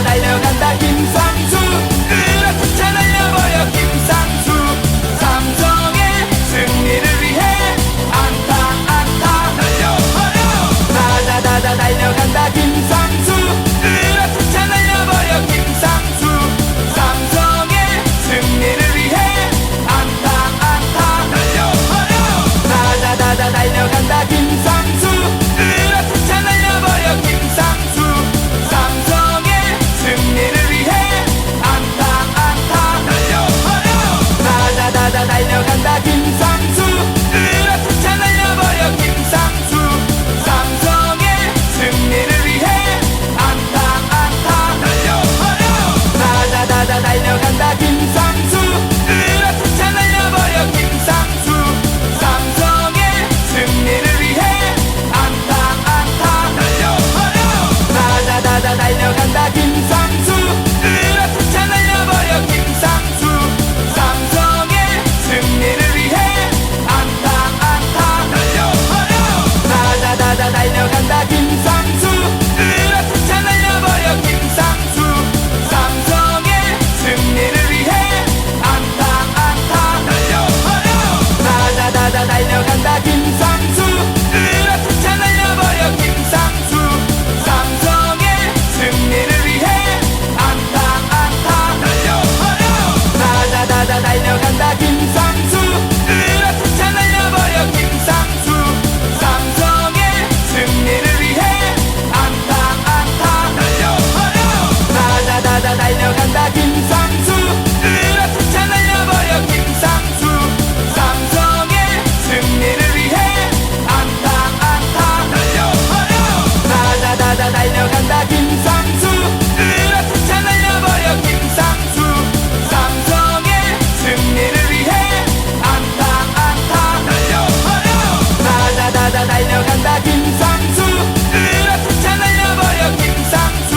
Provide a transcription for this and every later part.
달려간다 김상수. 으라차차 날려버려 김상수. 삼성의 승리를 위해 안타 안타 날려버려. 다다다다 달려간다 김상수. 으라차차 날려버려 김상수. 삼성의 승리를 위해 안타 안타 날려버려. 다다다다 달려간다 김상수. 으라차차 날려버려 김상수. 삼성의 승리를 위해 안타 안타 날려버려. 다다다다 달려간다 김상수. 으라차차 날려버려 김상수. 삼성의 승리를 위해 안타 안타 날려버려. 다다다다 달려간다 김상수. 으라차차 날려버려 김상수. 삼성의 승리를 위해 안타 안타 날려버려. 다다다다 달려간다 김상수. 으라차차 날려버려 김상수. 삼성의 승리를 위해 안타 안타 날려버려. 다다다다 달려간다 김상수. 으라차차 날려버려 김상수. 삼성의 승리를 위해 안타 안타 날려버려. 다다다다 달려간다 김상수. 으라차차 날려버려 김상수. 삼성의 승리를 위해 안타 안타 날려버려. 다다다다 달려간다 김상수. 으라차차 날려버려 김상수. 삼성의 승리를 위해 안타 안타 날려버려. 다다다다 달려간다 김상수. 으라차차 날려버려 김상수. 삼성의 승리를 위해 안타 안타 날려버려. 다다다다 달려간다 김상수. 으라차차 날려버려 김상수. 삼성의 승리를 위해 안타 안타 날려버려. 다다다다 달려간다 김상수. 으라차차 날려버려 김상수.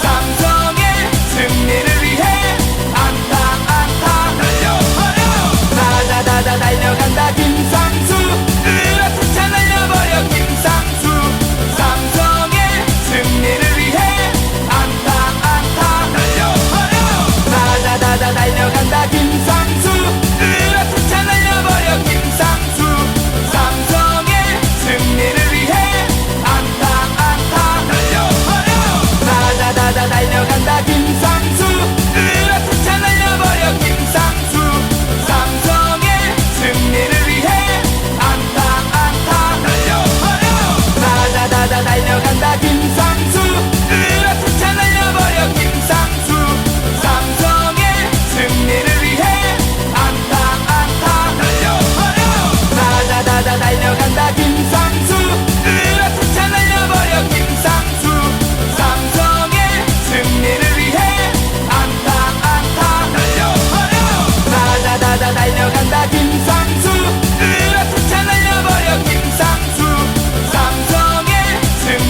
삼성의 승리를 위해 안타 안타 날려버려. 다다다다 달려간다 김상수. 으라차차 날려버려 김상수. 삼성의 승리를 위해 안타 안타 날려버려. 다다다다 달려간다 김상수. 으라차차 날려버려 김상수. 삼성의 승리를 위해 안타 안타 날려버려. 다다다다 달려간다 김상수. 으라차차 날려버려 김상수. 삼성의 승리를 위해 안타 안타 날려버려. 다다다다 달려간다 김상수. 으라차차 날려버려 김상수. 삼성의 승리를 위해 안타 안타 날려버려. 다다다다 달려간다 김상수. 으라차차 날려버려 김상수. 삼성의 승리를 위해 안타 안타 날려버려. 다다다다 달려간다 김상수. 으라차차 날려버려 김상수. 삼성의 승리를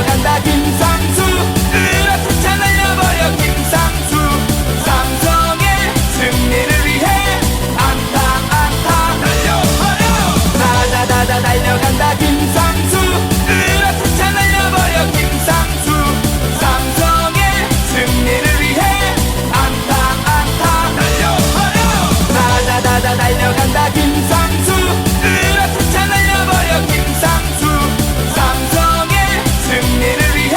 달려간다 김상수 으라차차 날려버려 김상수 삼성의 승리를 위해 안타 안타 달려버려 다다다다 달려간다 김상수 으라차차 날려버려 김상수 삼성의 승리를 위해 안타 안타 달려버려 다다다다 달려간다 김상수 으라차차 날려버려 김상수 삼성의 승리를 위해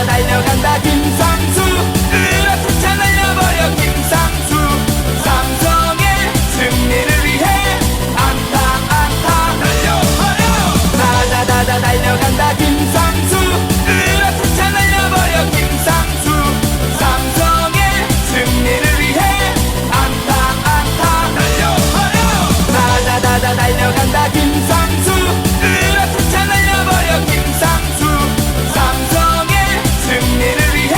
달려간다 김상수 으라차차 날려버려 김상수 삼성의 승리를 위해 안타 안타 달려 달려간다 김상수 으라차차 날려버려 김상수 삼성의 승리를 위해 안타 안타 달려 달려간다 김상수 으라차차 날려버려 김상수 삼성의 승리를 위해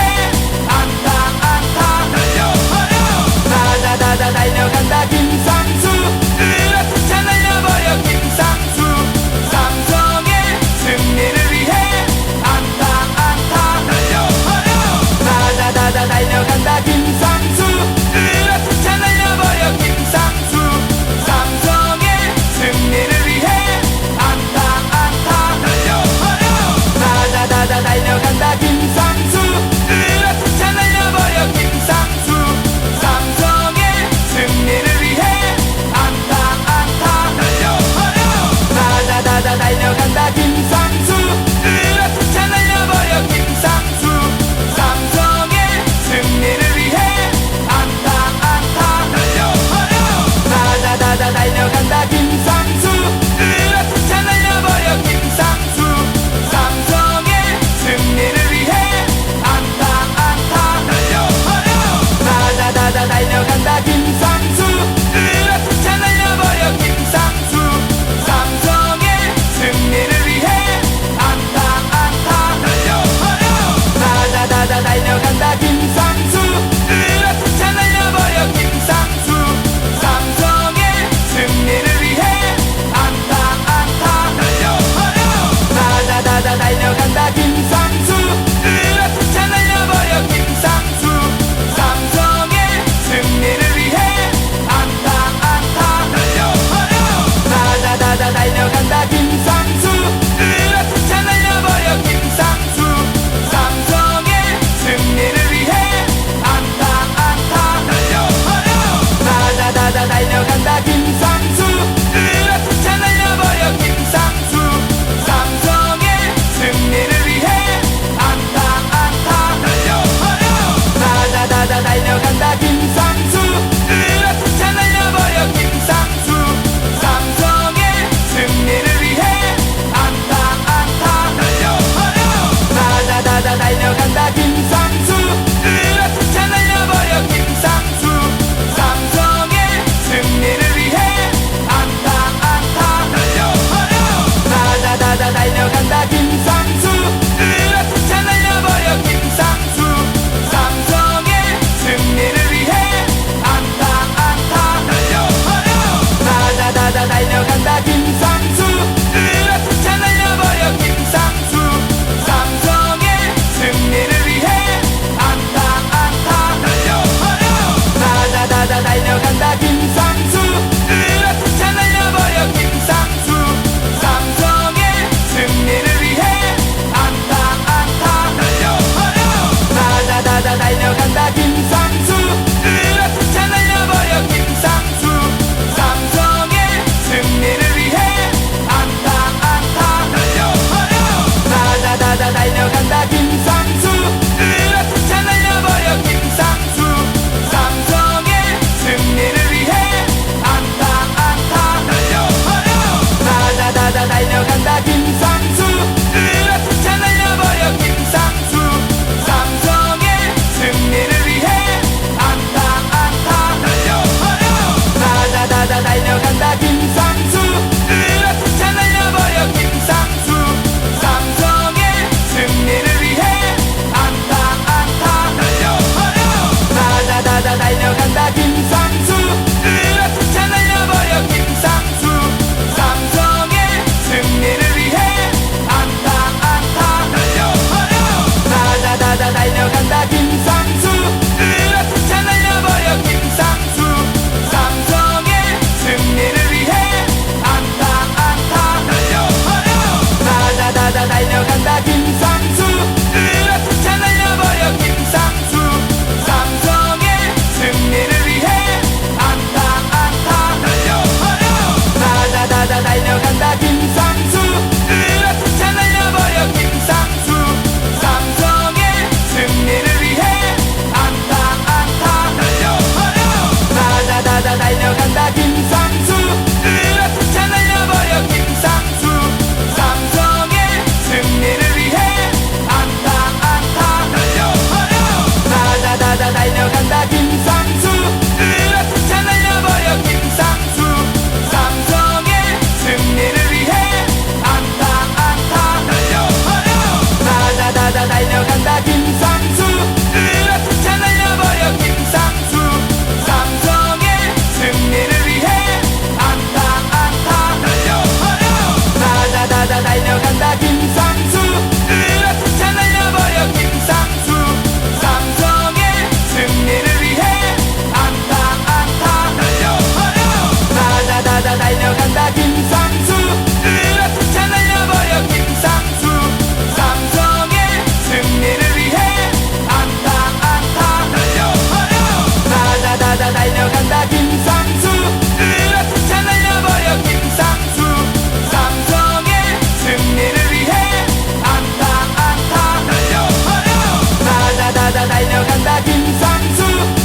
달려간다 김상수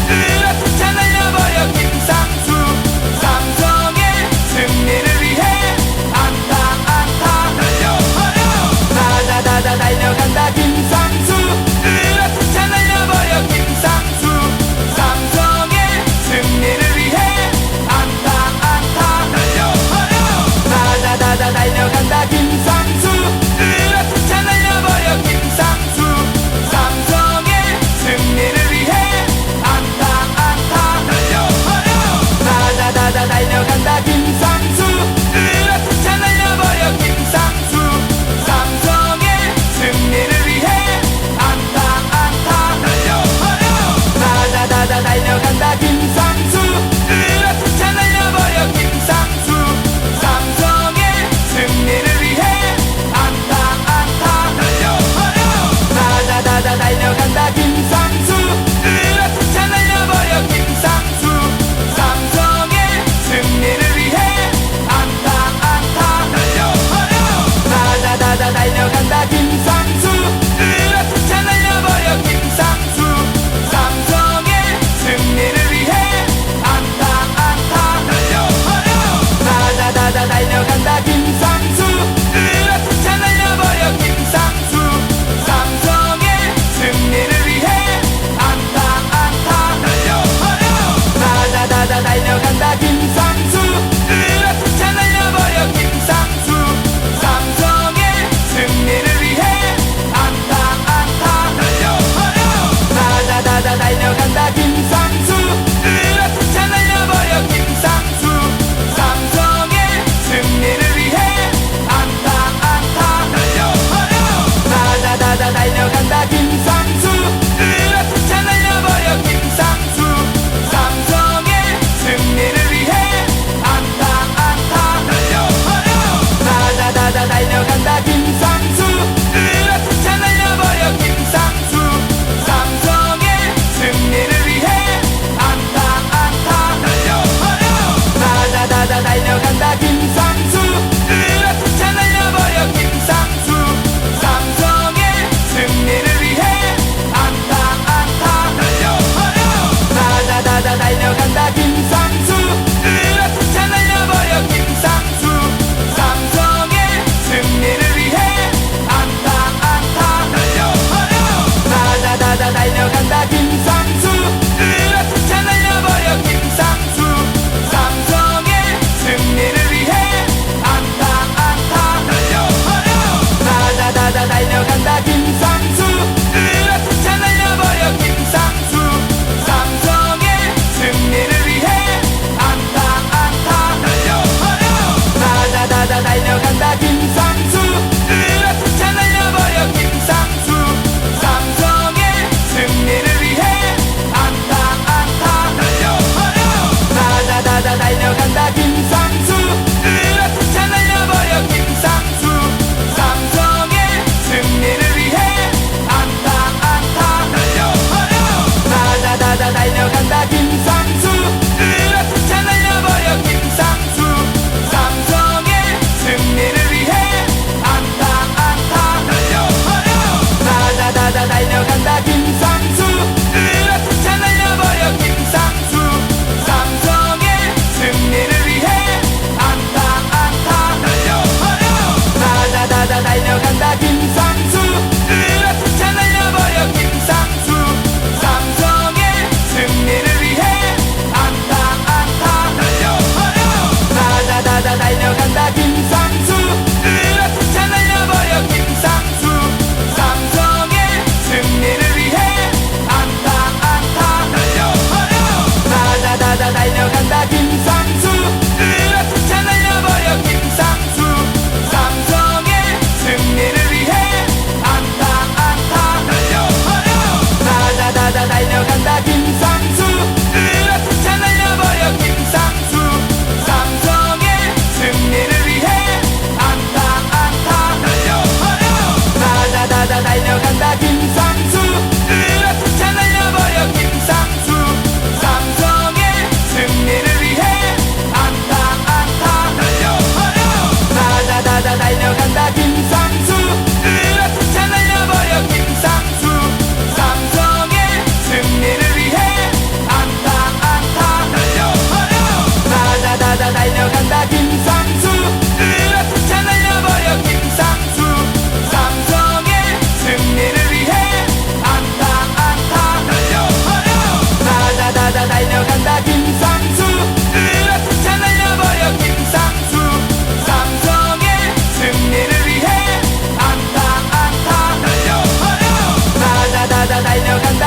으라차차 날려버려 김상수 삼성의 승리를 위해 안타 안타 달려버려 다다다다 달려간다 김상수 으라차차 날려버려 김상수 삼성의 승리를 위해 안타 안타 달려버려 다다다다 달려간다 김상수 으라차차 날려버려 김상수 삼성의 승리를 위해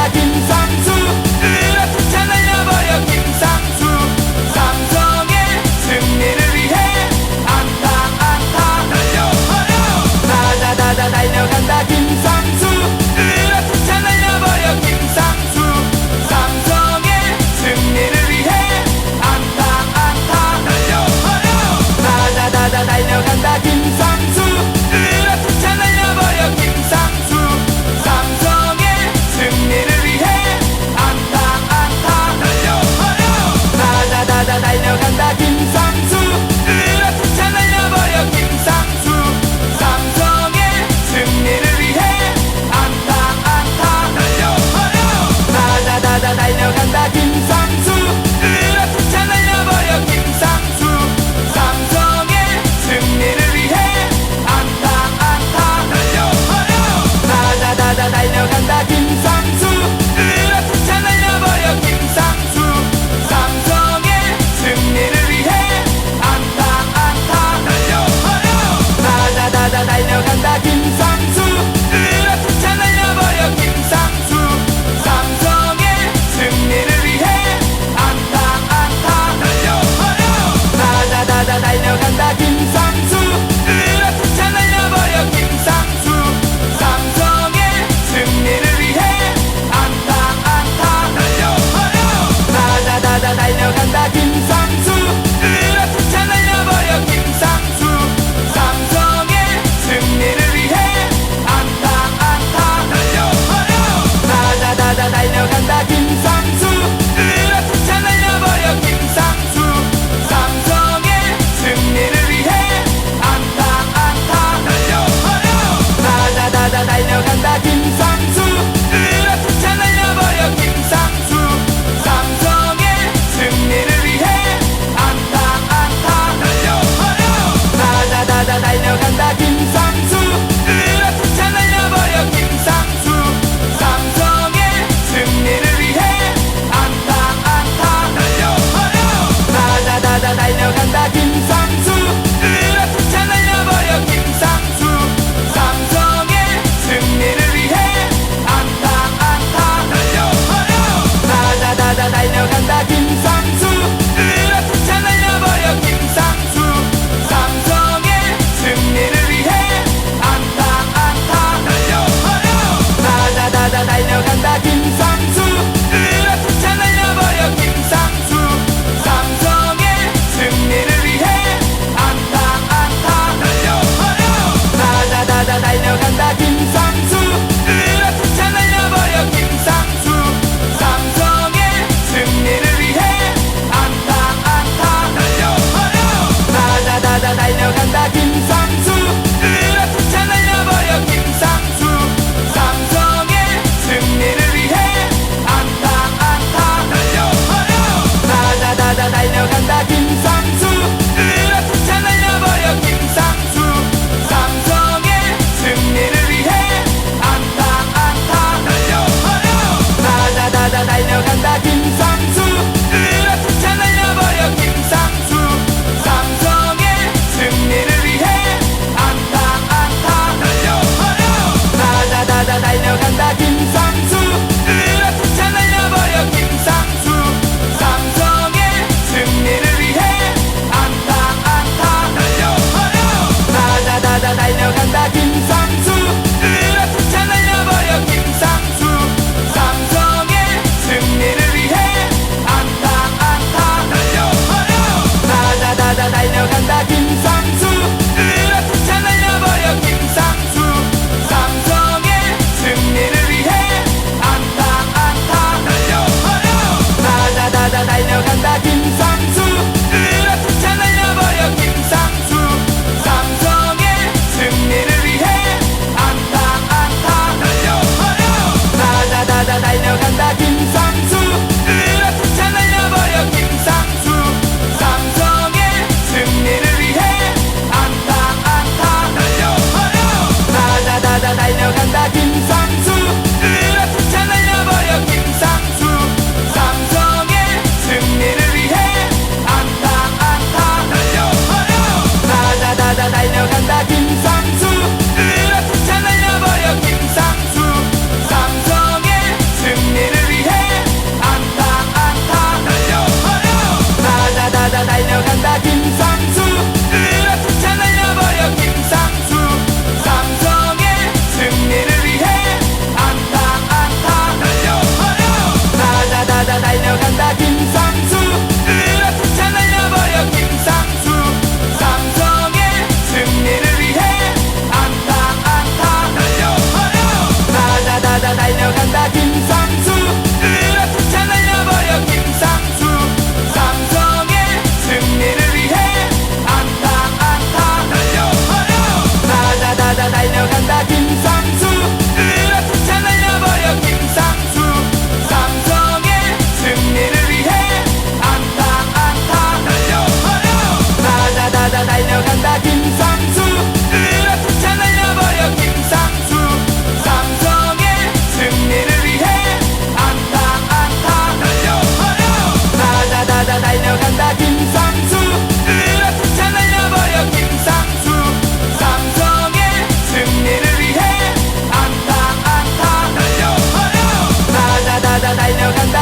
날려간다 김상수 으라차차 날려버려 김상수 삼성의 승리를 위해 안타 안타 날려버려 다다다다 날려간다 김상수 으라차차 날려버려 김상수 삼성의 승리를 위해 안타 안타 날려버려 다다다다 날려간다 김상수 으라차차 날려버려 김상수 삼성의 승리를 위해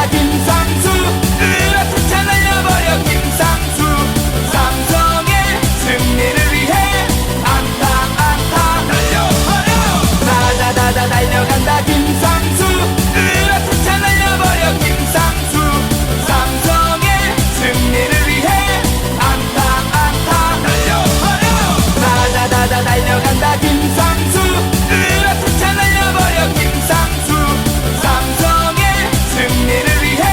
날려간다 김상수 으라차차 날려버려 김상수 삼성의 승리를 위해 안타 안타 날려버려 다다다다 달려간다 김상수 으라차차 날려버려 김상수 삼성의 승리를 위해 안타 안타 날려버려 다다다다 달려간다 김상수 으라차차 날려버려 김상수 삼성의 승리를 위해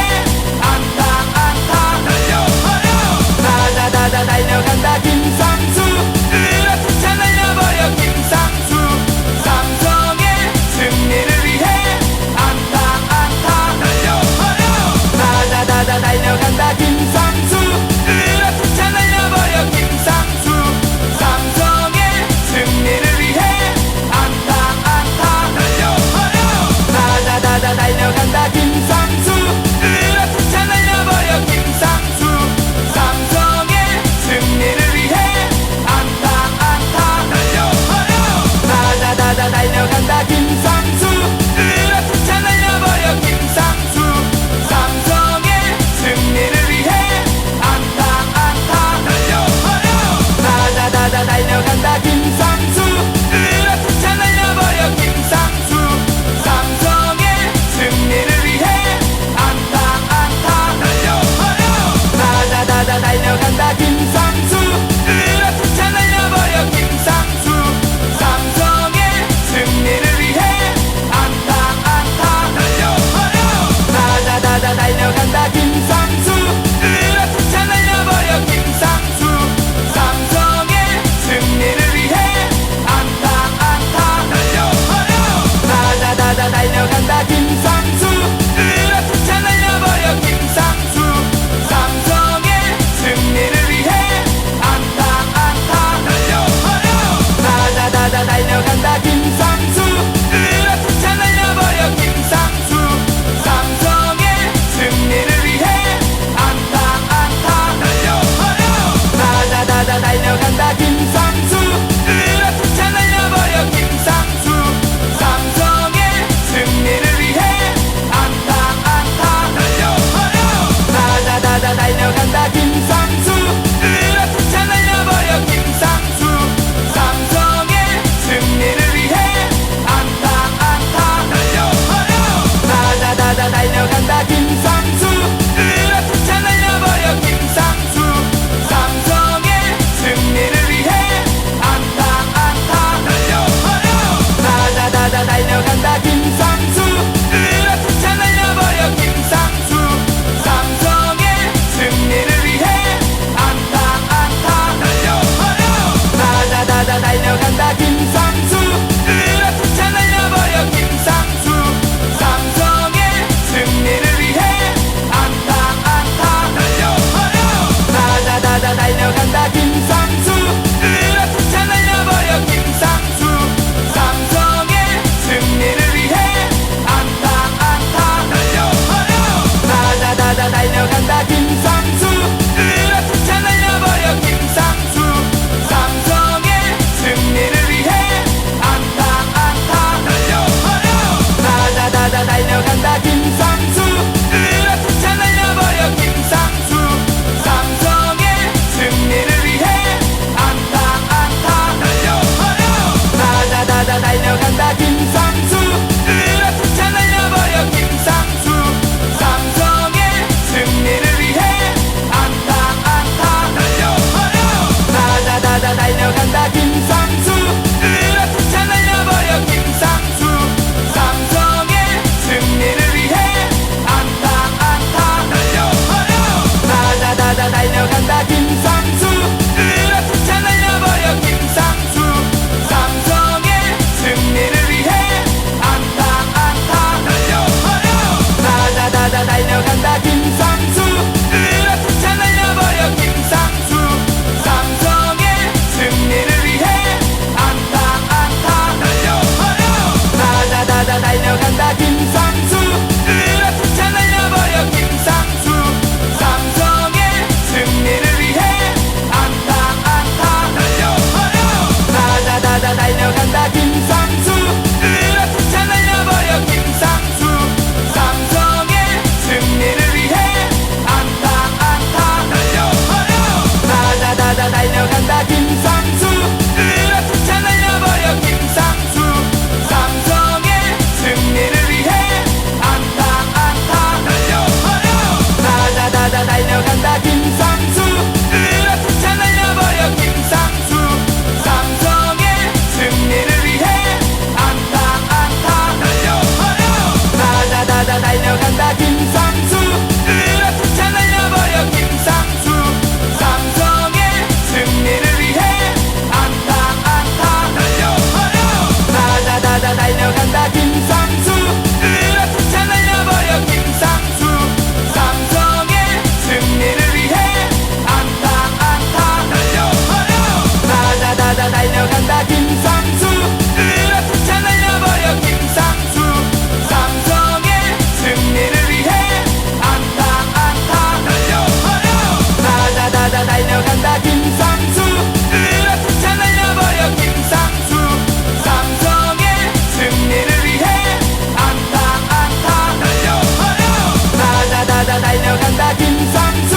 달려간다 김상수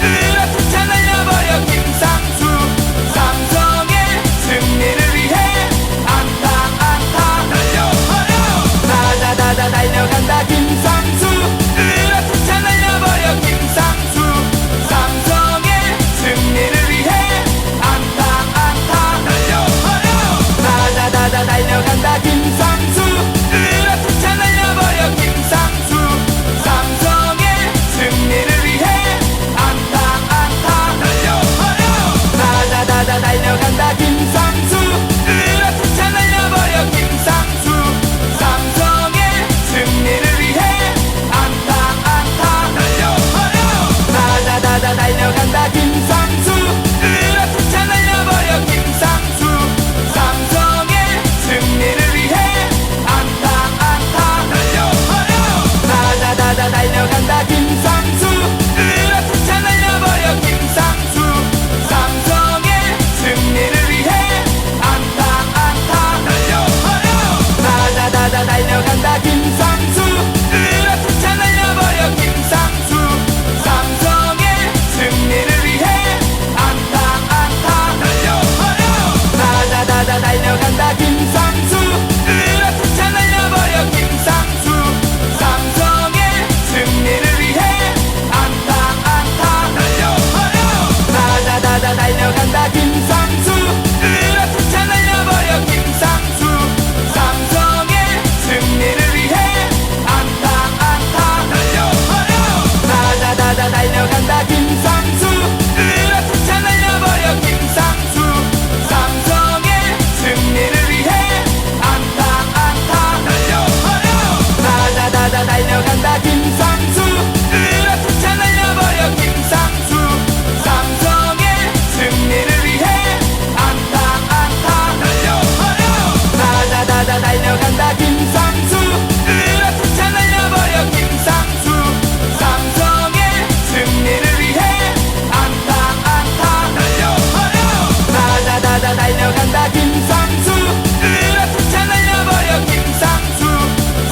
으악 차 날려버려 김상수 삼성의 승리를 위해 안타 안타 달려버려 다다다다 달려간다 김상수 으악 차 날려버려 김상수 삼성의 승리를 위해 안타 안타 달려버려 다다다다 달려간다 김상수 으악 차 날려버려 김상수 삼성의 승리를 위해 안타 안타 달려버려 다다다다 달려간다 김상수 으악 차 날려버려 김상수 삼성의 승리를 위해 안타 안타 달려버려 다다다다 달려간다 김상수 으악 차 날려버려 김상수 삼성의 승리를 위해 안타 안타 달려버려 다다다다 달려간다 김상수 으악 차 날려버려 김상수 삼성의 승리를 위해 안타 안타 달려버려 다다다다 달려간다 김상수 으악 차 날려버려 김상수 삼성의 승리를 위해 안타 안타 달려버려 다다다다 달려간다 김상수 으악 차 날려버려 김상수 삼성의 승리를 위해 안타 안타 달려버려 다다다다 달려간다 김상수 으악 차 날려버려 김상수 삼성의 승리를 위해 안타 안타 달려버려 다다다다 달려간다 김상수 으악 차 날려버려 김상수 삼성의 승리를 위해 안타 안타 달려버려 다다다다 달려간다 김상수 으악 차 날려버려 김상수 삼성의 승리를 위해 안타 안타 달려버려 다다다다 달려간다 김상수 으악 차 날려버려 김상수 삼성의 승리를 위해 안타 안타 달려버려 다다다다 달려간다 김상수 으악 차 날려버려 김상수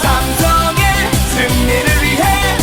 삼성의 승리를 위해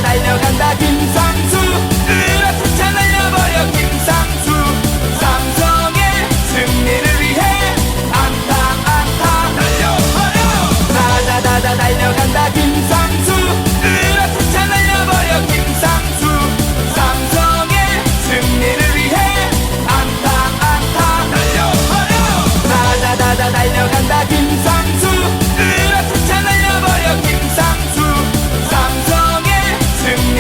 달려간다 달려간다 김상수 으라차차 날려버려 김상수 삼성의 승리를 위해 안타 안타 달려버려 다다다다 달려간다 김상수 으라차차 날려버려 김상수 삼성의 승리를 위해 안타 안타 달려버려 다다다다 달려간다 김상수 으라차차 날려버려 김상수 삼성의 승리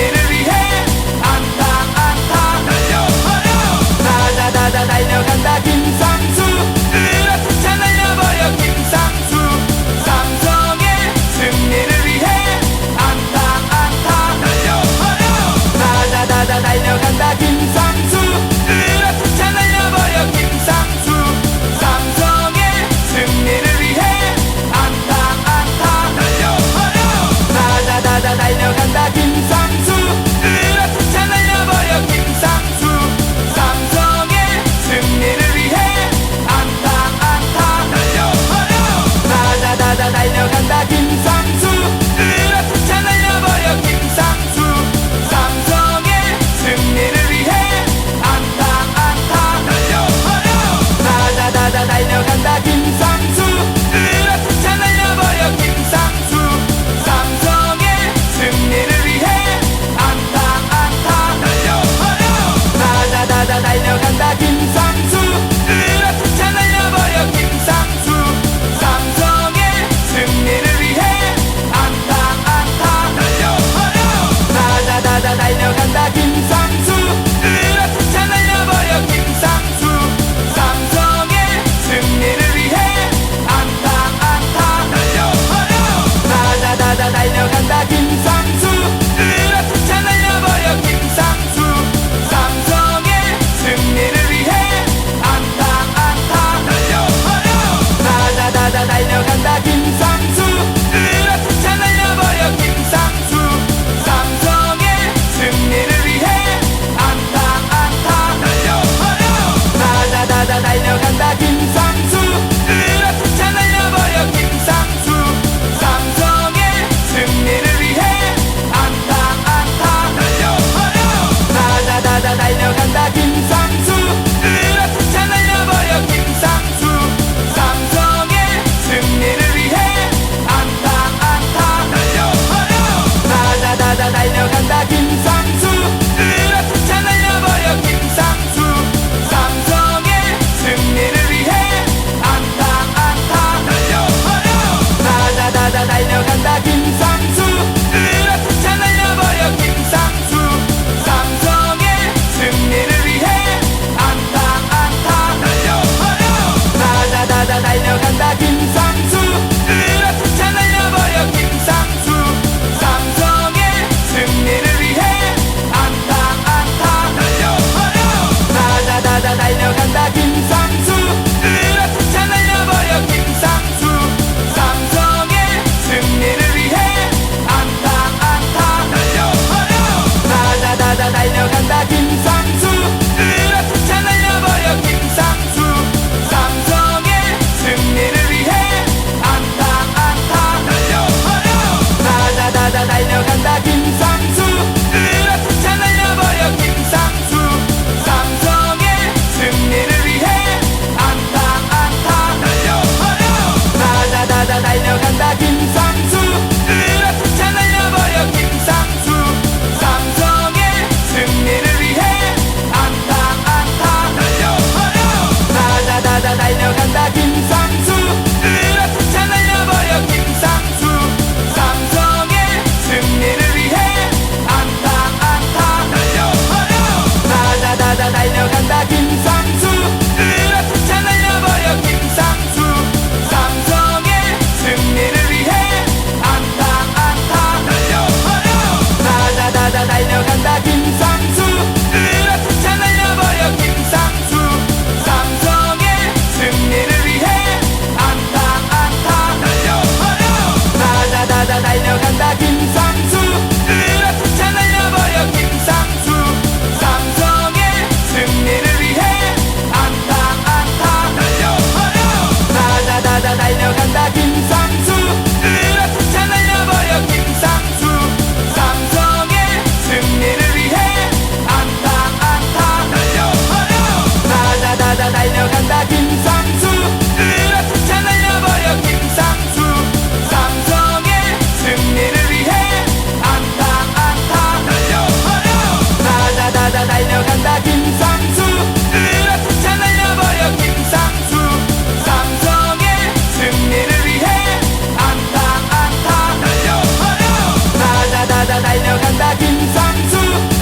달려간다 김상수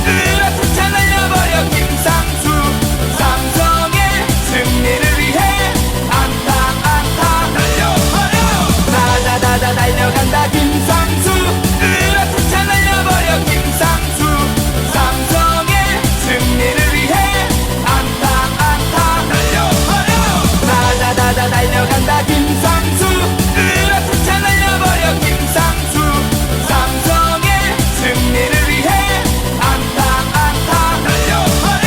으라차차 날려버려 김상수 삼성의 승리를 위해 안타 안타 달려버려 다다다다 달려간다 김상수 으라차차 날려버려 김상수 삼성의 승리를 위해 안타 안타 달려버려 다다다다 달려간다 김상수 으라차차 날려버려 김상수 삼성의 승리를 위해 안타 안타 달려버려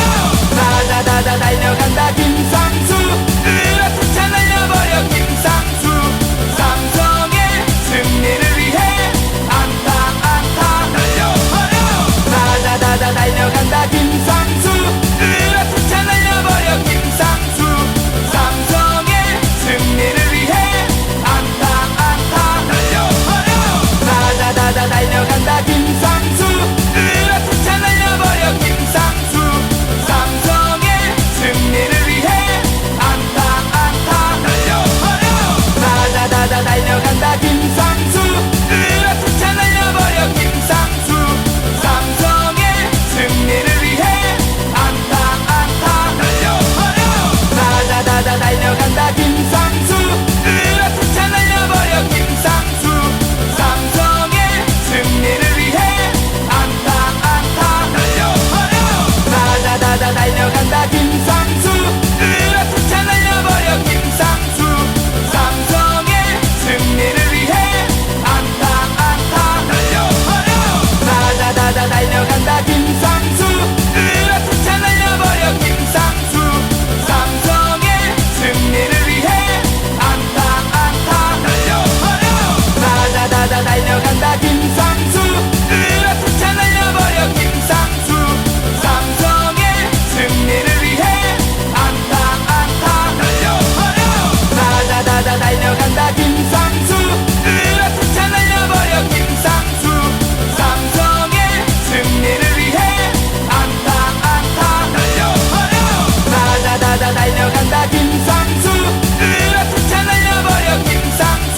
다다다다 달려간다 김상수 으라차차 날려버려 김상수 삼성의 승리를 위해 안타 안타 달려버려 다다다다 달려간다 김상수 으라차차 날려버려 김상수 삼성의 승리를 위해 안타 안타 달려버려 다다다다 달려간다 김상수 으라차차 날려버려 김상수 삼성의 승리를 위해 안타 안타 달려버려 다다다다 달려간다 김상수 으라차차 날려버려 김상수 삼성의 승리를 위해 안타 안타 달려버려 다다다다 달려간다 김상수 으라차차 날려버려 김상수 삼성의 승리를 위해 안타 안타 달려버려 다다다다 달려간다 김상수 으라차차 날려버려 김상수 삼성의 승리를 위해 안타 안타 달려버려 다다다다 달려간다 김상수 으라차차 날려버려 김상수 삼성의 승리를 위해 안타 안타 달려버려 다다다다 달려간다 김상수 으라차차 날려버려 김상수 삼성의 승리를 위해 안타 안타 달려버려 다다다다 달려간다 김상수 으라차차 날려버려 김상수 삼성의 승리를 위해 안타 안타 달려버려 다다다다 달려간다 김상수 으라차차 날려버려 김상수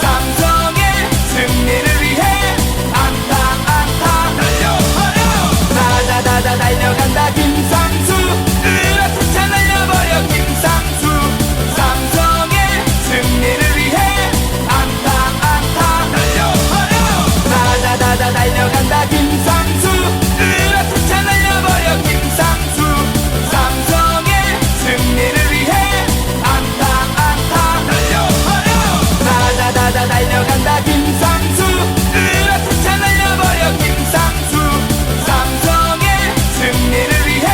삼성의 승리를 위해 안타 안타 달려버려 다다다다 달려간다 김상수 으라차차 날려버려 김상수 삼성의 승리를 위해 안타 안타 달려버려 다다다다 달려간다 김상수 으라차차 날려버려 김상수 삼성의 승리를 위해 안타 안타 달려버려 다다다다 달려간다 김상수 으라차차 날려버려 김상수 삼성의 승리를 위해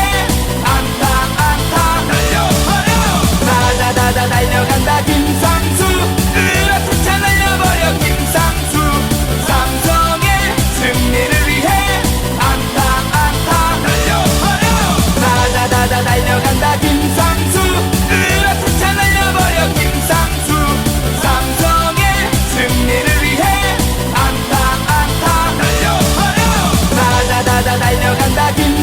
안타 안타 달려버려 다다다다 달려간다 김상수 으라차차 날려버려 김상수 삼성의 승리를 위해 안타 안타 달려버려 다다다다 달려간다 김상수 으라차차 날려버려 김상수 삼성의 승리를 위해 안타 안타 달려버려 다다다다 달려간다 김